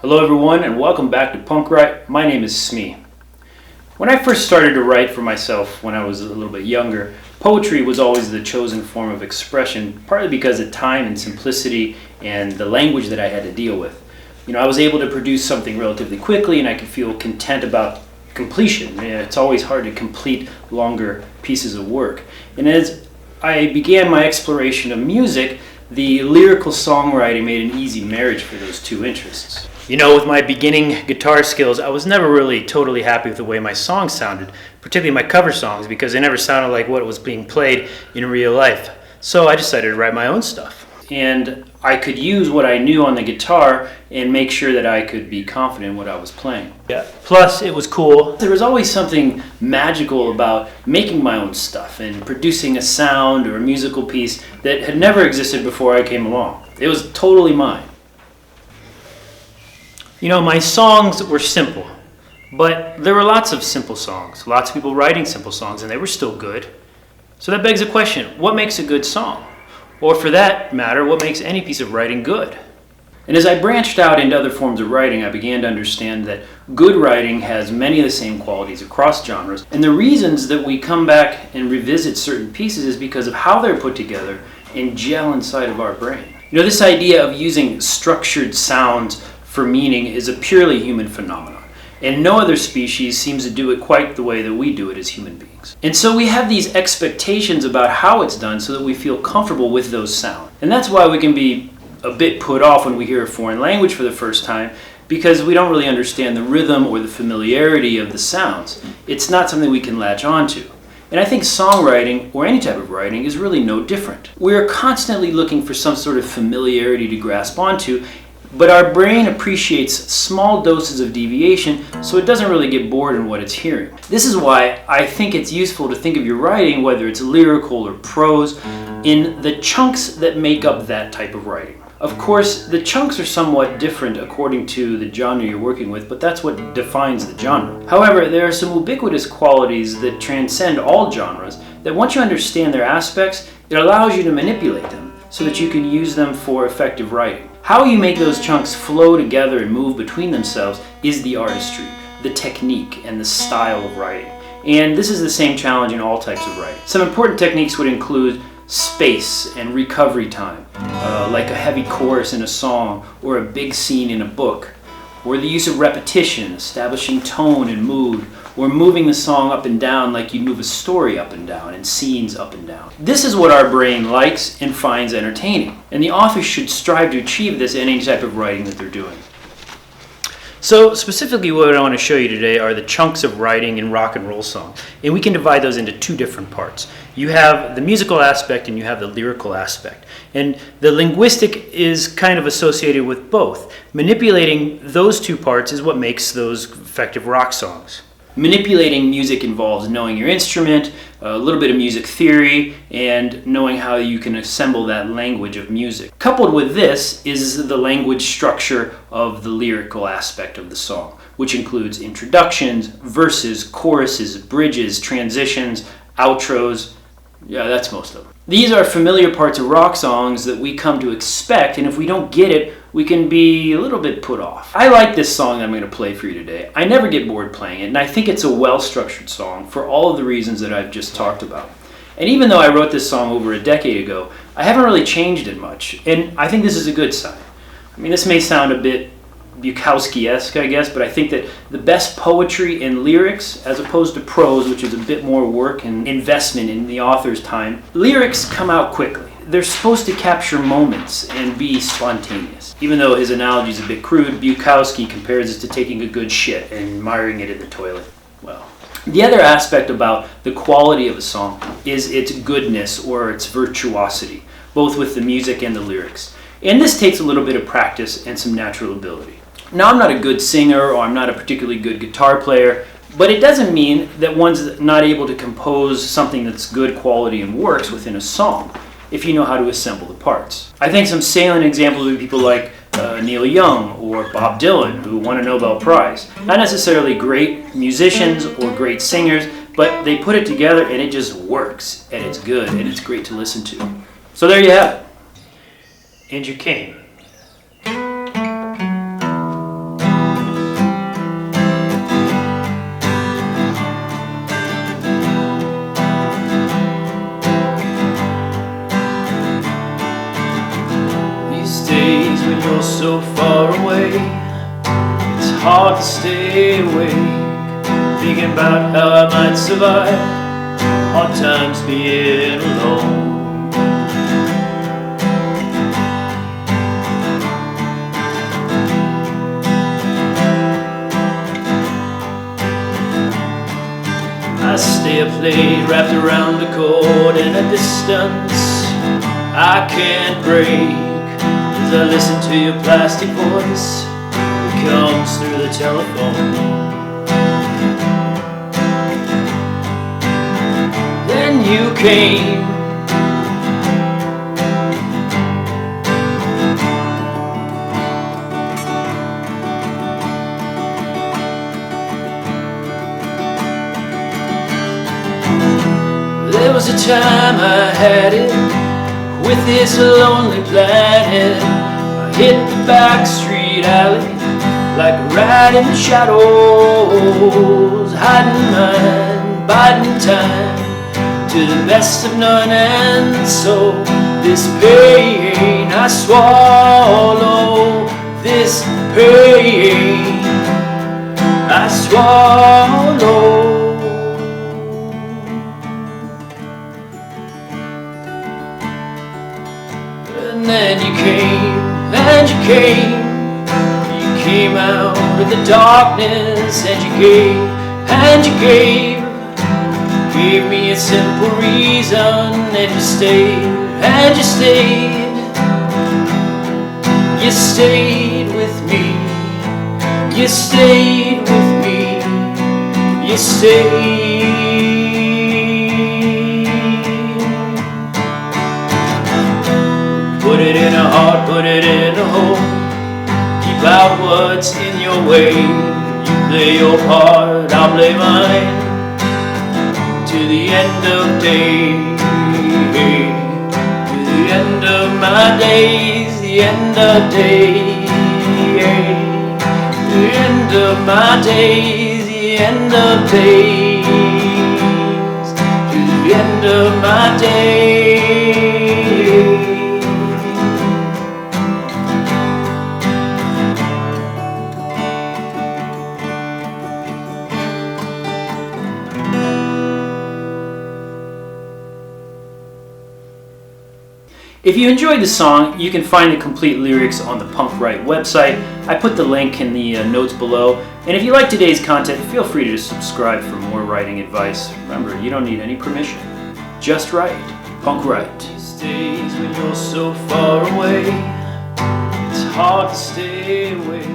Hello everyone and welcome back to Punkwrite. My name is Smee. When I first started to write for myself when I was a little bit younger, poetry was always the chosen form of expression, partly because of time and simplicity and the language that I had to deal with. I was able to produce something relatively quickly and I could feel content about completion. It's always hard to complete longer pieces of work. And as I began my exploration of music, the lyrical songwriting made an easy marriage for those two interests. With my beginning guitar skills, I was never really totally happy with the way my songs sounded, particularly my cover songs, because they never sounded like what was being played in real life. So I decided to write my own stuff. And I could use what I knew on the guitar and make sure that I could be confident in what I was playing. Plus, it was cool. There was always something magical about making my own stuff and producing a sound or a musical piece that had never existed before I came along. It was totally mine. My songs were simple, but there were lots of simple songs, lots of people writing simple songs, and they were still good. So that begs the question, what makes a good song? Or for that matter, what makes any piece of writing good? And as I branched out into other forms of writing, I began to understand that good writing has many of the same qualities across genres. And the reasons that we come back and revisit certain pieces is because of how they're put together and gel inside of our brain. This idea of using structured sounds for meaning is a purely human phenomenon. And no other species seems to do it quite the way that we do it as human beings. And so we have these expectations about how it's done so that we feel comfortable with those sounds. And that's why we can be a bit put off when we hear a foreign language for the first time, because we don't really understand the rhythm or the familiarity of the sounds. It's not something we can latch onto. And I think songwriting, or any type of writing, is really no different. We're constantly looking for some sort of familiarity to grasp onto, but our brain appreciates small doses of deviation, so it doesn't really get bored in what it's hearing. This is why I think it's useful to think of your writing, whether it's lyrical or prose, in the chunks that make up that type of writing. Of course, the chunks are somewhat different according to the genre you're working with, but that's what defines the genre. However, there are some ubiquitous qualities that transcend all genres that once you understand their aspects, it allows you to manipulate them so that you can use them for effective writing. How you make those chunks flow together and move between themselves is the artistry, the technique, and the style of writing. And this is the same challenge in all types of writing. Some important techniques would include space and recovery time, like a heavy chorus in a song or a big scene in a book, or the use of repetition, establishing tone and mood, or moving the song up and down like you move a story up and down and scenes up and down. This is what our brain likes and finds entertaining, and the author should strive to achieve this in any type of writing that they're doing. So specifically what I want to show you today are the chunks of writing in rock and roll songs, and we can divide those into two different parts. You have the musical aspect and you have the lyrical aspect, and the linguistic is kind of associated with both. Manipulating those two parts is what makes those effective rock songs. Manipulating music involves knowing your instrument, a little bit of music theory, and knowing how you can assemble that language of music. Coupled with this is the language structure of the lyrical aspect of the song, which includes introductions, verses, choruses, bridges, transitions, outros. Yeah, that's most of them. These are familiar parts of rock songs that we come to expect, and if we don't get it, we can be a little bit put off. I like this song that I'm going to play for you today. I never get bored playing it, and I think it's a well-structured song for all of the reasons that I've just talked about. And even though I wrote this song over a decade ago, I haven't really changed it much, and I think this is a good sign. This may sound a bit Bukowski-esque, I guess, but I think that the best poetry in lyrics, as opposed to prose, which is a bit more work and investment in the author's time, lyrics come out quickly. They're supposed to capture moments and be spontaneous. Even though his analogy is a bit crude, Bukowski compares it to taking a good shit and admiring it in the toilet. Well, the other aspect about the quality of a song is its goodness or its virtuosity, both with the music and the lyrics. And this takes a little bit of practice and some natural ability. Now, I'm not a good singer or I'm not a particularly good guitar player, but it doesn't mean that one's not able to compose something that's good quality and works within a song, if you know how to assemble the parts. I think some salient examples would be people like Neil Young or Bob Dylan, who won a Nobel Prize. Not necessarily great musicians or great singers, but they put it together and it just works, and it's good, and it's great to listen to. So there you have it. And you came. so far away. It's hard to stay awake, thinking about how I might survive hard times being alone. I stay up late, wrapped around the cord in a distance I can't break, as I listen to your plastic voice that comes through the telephone. Then you came, there was a time I had it with this lonely planet. I hit the back street alley like a rat in the shadows, hiding mine, biding time to the best of none. And so this pain I swallow, this pain I swallow. And then you came, and you came out of the darkness, and you gave me a simple reason, and you stayed, you stayed with me, you stayed with me, you stayed. Put it in a heart, put it in a home. Keep out what's in your way. You play your part, I'll play mine. To the end of days, to the end of my days, the end of days, the end of my days, the end of days, to the end of my days. If you enjoyed the song, you can find the complete lyrics on the Punkwrite website. I put the link in the notes below. And if you like today's content, feel free to subscribe for more writing advice. Remember, you don't need any permission. Just write. Punkwrite. These days when you're so far away, it's hard to stay away.